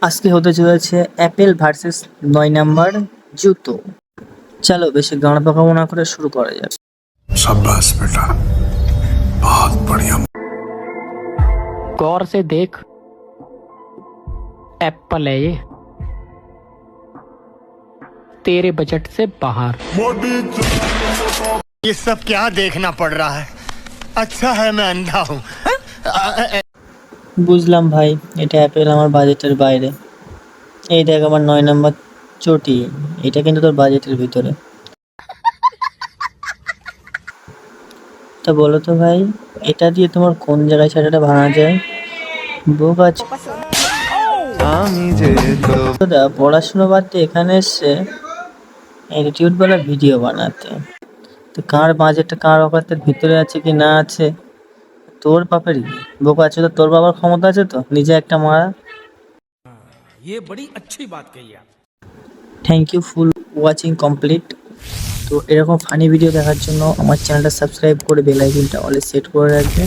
আজকে হতে চলেছে অ্যাপেল ভার্সেস ৯ নাম্বার জুতো। চলো বেশি গান পাকাবো না করে শুরু করা যাক। शाबाश बेटा, बहुत बढ़िया। गौर से देख, एप्पल है ये, तेरे बजट से बाहर। ये सब क्या देखना पड़ रहा है? अच्छा है मैं अंधा हूँ। বুঝলাম ভাই, এটা অ্যাপেল আমার বাজেটের বাইরে। এই দেখ আমার ৯ নাম্বার চটি, এটা কিন্তু তোর বাজেটের ভিতরে। তা বলো তো ভাই, এটা দিয়ে তোমার কোন জায়গায় সেটা ভাঙা যায়? বুক আছে দাদা, পড়াশোনা বাদ দিয়ে এখানে এসছে অ্যাটিটিউড বলা ভিডিও বানাতে। তো কার বাজেটটা কার অকাতের ভিতরে আছে কি না আছে তোর বাপেরই বোকা আছে। তো তোর বাবার ক্ষমতা আছে তো নিজে একটা মারা। ये बड़ी अच्छी बात कही आप। Thank you full watching complete. তো এরকম ফানি ভিডিও দেখার জন্য আমার চ্যানেলটা সাবস্ক্রাইব করে বেল আইকনটা অলে সেট করে রাখবে।